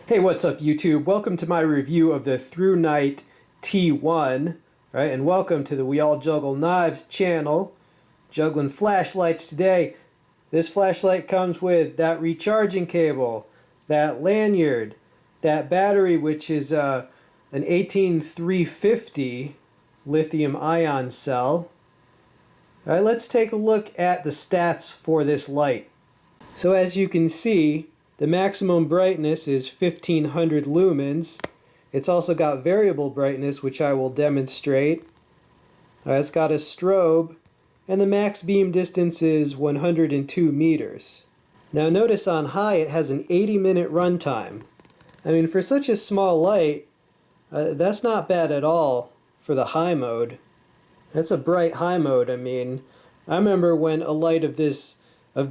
Hey, what's up YouTube? Welcome to my review of the Thrunite T1, right? And welcome to the We All Juggle Knives channel. Juggling flashlights today. This flashlight comes with that recharging cable, that lanyard, that battery, which is an 18350 lithium ion cell. All right, let's take a look at the stats for this light. So as you can see, the maximum brightness is 1500 lumens. It's also got variable brightness, which I will demonstrate. It's got a strobe, and the max beam distance is 102 meters. Now notice on high it has an 80-minute runtime. I mean, for such a small light, that's not bad at all for the high mode. That's a bright high mode. I mean, I remember when a light of this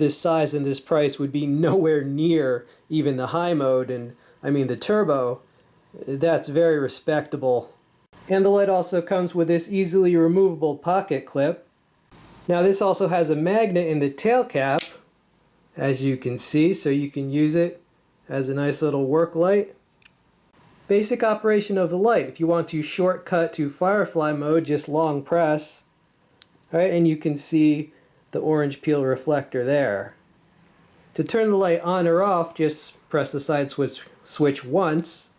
size and this price would be nowhere near even the high mode, and I mean the turbo, that's very respectable. And the light also comes with this easily removable pocket clip. Now this also has a magnet in the tail cap, as you can see, so you can use it as a nice little work light. Basic operation of the light: if you want to shortcut to firefly mode, just long press. Alright, and you can see the orange peel reflector there. To turn the light on or off, just press the side switch once.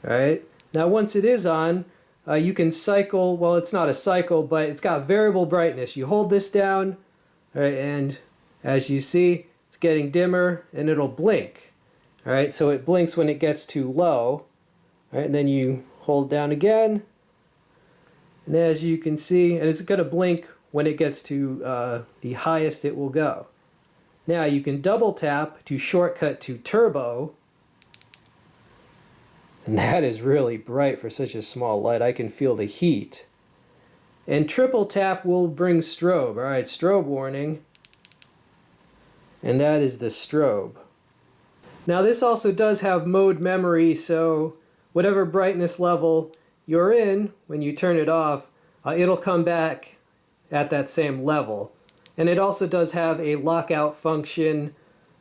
Alright, now once it is on, you can cycle. Well, it's not a cycle, but it's got variable brightness. You hold this down, alright, and as you see, it's getting dimmer and it'll blink. Alright, so it blinks when it gets too low. Alright, and then you hold down again, and as you can see, and it's going to blink when it gets to the highest it will go. Now you can double tap to shortcut to turbo, and that is really bright for such a small light. I can feel the heat. And triple tap will bring strobe. Alright, strobe warning, and that is the strobe. Now this also does have mode memory, so whatever brightness level you're in, when you turn it off, it'll come back at that same level. And it also does have a lockout function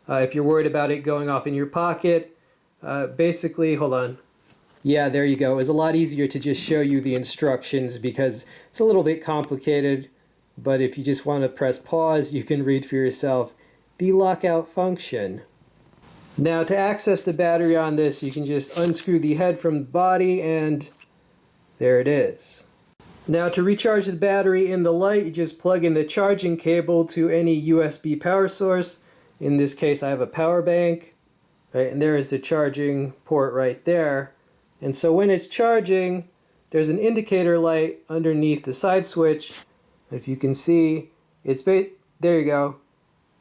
if you're worried about it going off in your pocket. Basically, hold on. Yeah, there you go. It was a lot easier to just show you the instructions because it's a little bit complicated, but if you just want to press pause, you can read for yourself the lockout function. Now to access the battery on this, you can just unscrew the head from the body, and there it is. Now to recharge the battery in the light, you just plug in the charging cable to any USB power source. In this case I have a power bank, right, and there is the charging port right there. And so when it's charging, there's an indicator light underneath the side switch. If you can see, there you go.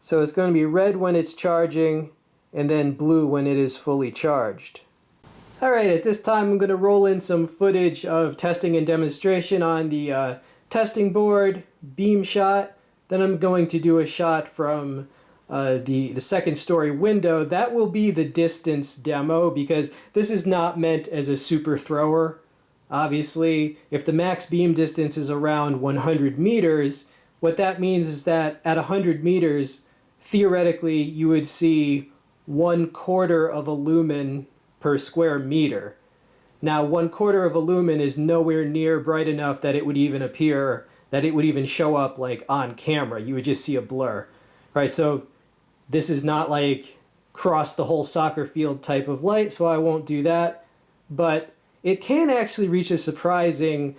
So it's going to be red when it's charging and then blue when it is fully charged. Alright, at this time I'm going to roll in some footage of testing and demonstration on the testing board, beam shot. Then I'm going to do a shot from the second story window. That will be the distance demo because this is not meant as a super thrower. Obviously, if the max beam distance is around 100 meters, what that means is that at 100 meters, theoretically you would see 1/4 of a lumen per square meter. Now 1/4 of a lumen is nowhere near bright enough that it would even appear, that it would even show up like on camera. You would just see a blur. Right, so this is not like cross the whole soccer field type of light, so I won't do that. But it can actually reach a surprising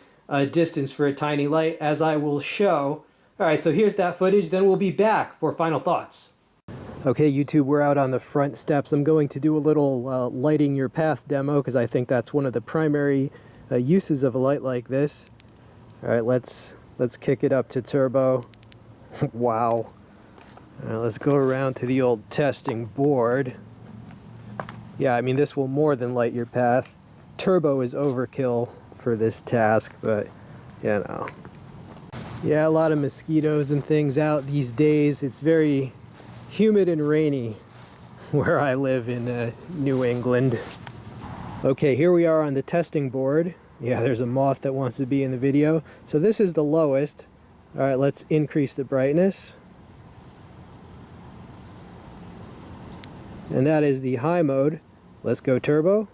distance for a tiny light, as I will show. Alright, so here's that footage, then we'll be back for final thoughts. Okay, YouTube, we're out on the front steps. I'm going to do a little lighting your path demo because I think that's one of the primary uses of a light like this. All right, let's kick it up to turbo. Wow. All right, let's go around to the old testing board. Yeah, I mean, this will more than light your path. Turbo is overkill for this task, but you know. Yeah, a lot of mosquitoes and things out these days. It's very humid and rainy where I live in New England. Okay, here we are on the testing board. Yeah, there's a moth that wants to be in the video. So this is the lowest. All right, let's increase the brightness. And that is the high mode. Let's go turbo.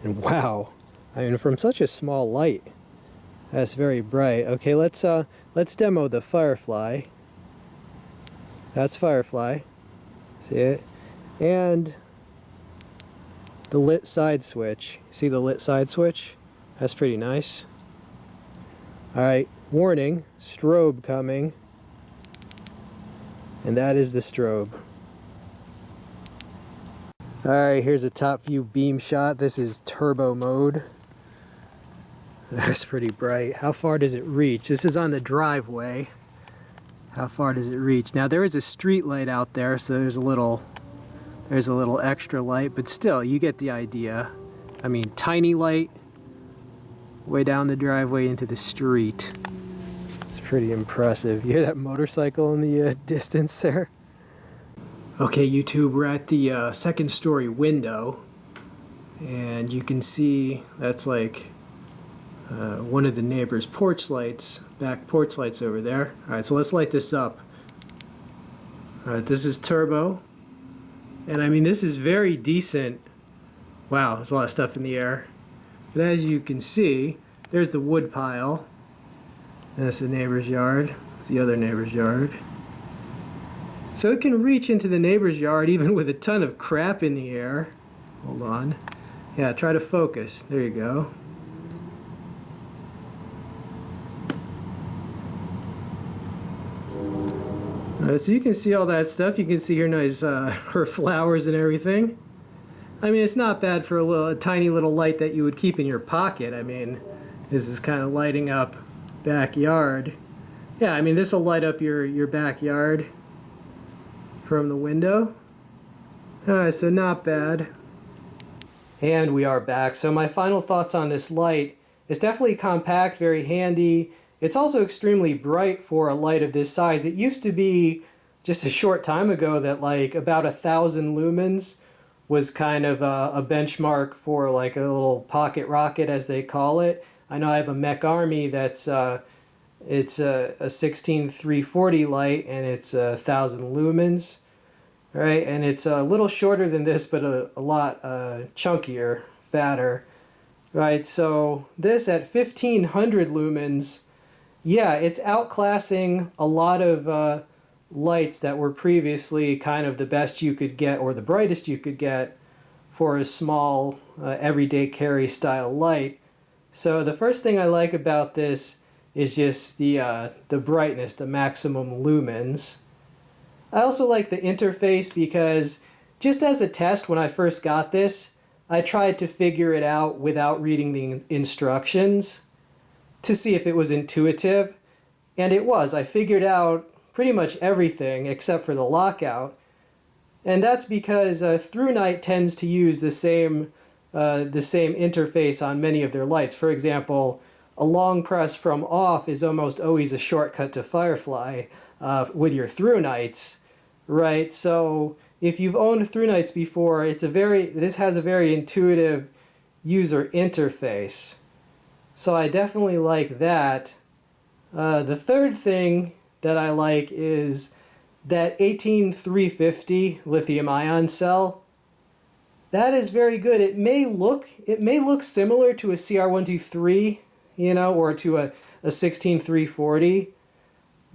And wow, I mean, from such a small light, that's very bright. Okay, let's demo the Firefly. That's Firefly. See it? And the lit side switch. See the lit side switch? That's pretty nice. Alright, warning, strobe coming. And that is the strobe. Alright, here's a top view beam shot. This is turbo mode. That's pretty bright. How far does it reach? This is on the driveway. How far does it reach? Now there is a street light out there, so there's a little extra light, but still, you get the idea. I mean, tiny light way down the driveway into the street. It's pretty impressive. You hear that motorcycle in the distance there? Okay, YouTube, we're at the second story window, and you can see that's like one of the neighbor's porch lights, back porch lights over there. Alright, so let's light this up. Alright, this is turbo. And I mean, this is very decent. Wow, there's a lot of stuff in the air. But as you can see, there's the wood pile. And that's the neighbor's yard. It's the other neighbor's yard. So it can reach into the neighbor's yard even with a ton of crap in the air. Hold on. Yeah, try to focus. There you go. So you can see all that stuff. You can see her nice, her flowers and everything. I mean, it's not bad for a tiny little light that you would keep in your pocket. I mean, this is kind of lighting up backyard. Yeah, I mean, this will light up your backyard from the window. Alright, so not bad. And we are back. So my final thoughts on this light. It's definitely compact, very handy. It's also extremely bright for a light of this size. It used to be just a short time ago that like about 1,000 lumens was kind of a benchmark for like a little pocket rocket, as they call it. I know I have a Mech Army that's it's a 16340 light, and it's 1,000 lumens, right? And it's a little shorter than this, but a lot chunkier, fatter, right? So this at 1,500 lumens. Yeah, it's outclassing a lot of lights that were previously kind of the best you could get, or the brightest you could get, for a small everyday carry style light. So the first thing I like about this is just the brightness, the maximum lumens. I also like the interface because just as a test when I first got this, I tried to figure it out without reading the instructions to see if it was intuitive, and it was. I figured out pretty much everything except for the lockout, and that's because Thrunite tends to use the same interface on many of their lights. For example, a long press from off is almost always a shortcut to Firefly with your Thrunites, right? So if you've owned Thrunites before, this has a very intuitive user interface. So I definitely like that. The third thing that I like is that 18350 lithium ion cell. That is very good. It may look similar to a CR123, or to a 16340,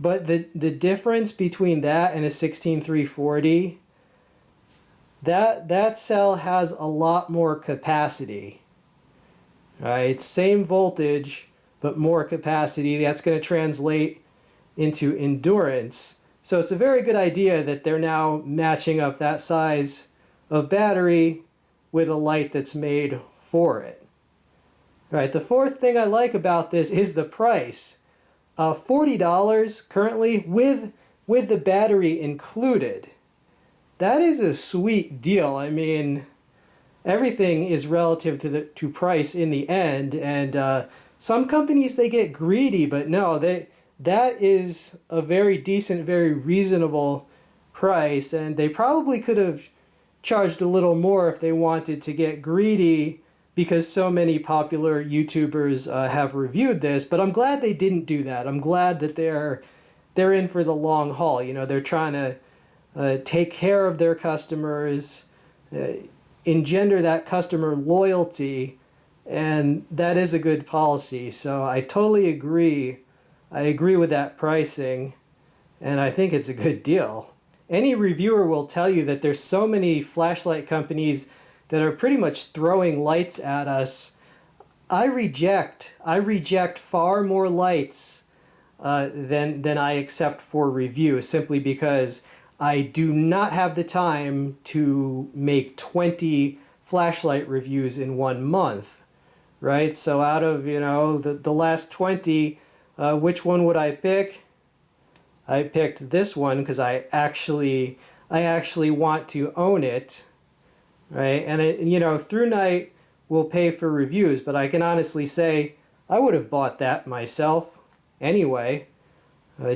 but the difference between that and a 16340, that cell has a lot more capacity. Right, same voltage, but more capacity. That's going to translate into endurance. So it's a very good idea that they're now matching up that size of battery with a light that's made for it. Right, the fourth thing I like about this is the price. $40 currently with the battery included. That is a sweet deal. I mean, everything is relative to price in the end, and some companies, they get greedy, but no, that is a very decent, very reasonable price, and they probably could have charged a little more if they wanted to get greedy, because so many popular YouTubers have reviewed this. But I'm glad they didn't do that. I'm glad that they're in for the long haul. They're trying to take care of their customers, engender that customer loyalty, and that is a good policy. So I totally agree. I agree with that pricing, and I think it's a good deal. Any reviewer will tell you that there's so many flashlight companies that are pretty much throwing lights at us. I reject far more lights than I accept for review, simply because I do not have the time to make 20 flashlight reviews in 1 month, right? So out of, the last 20, which one would I pick? I picked this one because I actually want to own it, right? And Thrunite will pay for reviews, but I can honestly say I would have bought that myself anyway,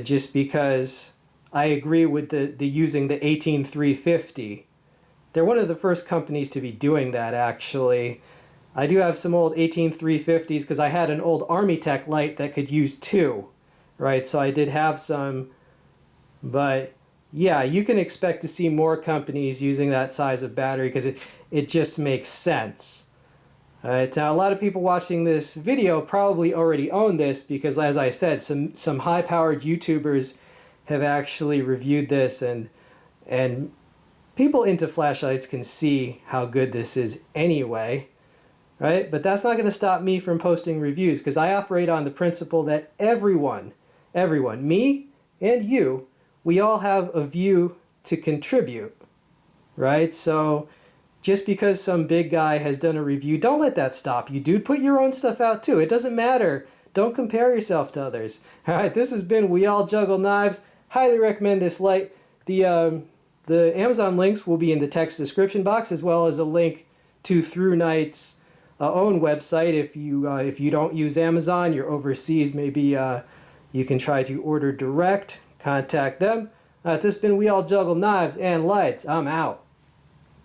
just because I agree with the using the 18350. They're one of the first companies to be doing that, actually. I do have some old 18350s because I had an old Army Tech light that could use 2, right? So I did have some, but yeah, you can expect to see more companies using that size of battery because it just makes sense. All right, now a lot of people watching this video probably already own this because, as I said, some high-powered YouTubers have actually reviewed this, and people into flashlights can see how good this is anyway, right? But that's not going to stop me from posting reviews because I operate on the principle that everyone, me and you, we all have a view to contribute, right? So just because some big guy has done a review, don't let that stop you, dude. Put your own stuff out too. It doesn't matter. Don't compare yourself to others. All right, this has been We All Juggle Knives. Highly recommend this light. The Amazon links will be in the text description box, as well as a link to Thrunite's own website. If you don't use Amazon, you're overseas, maybe you can try to order direct. Contact them. This has been We All Juggle Knives and Lights. I'm out.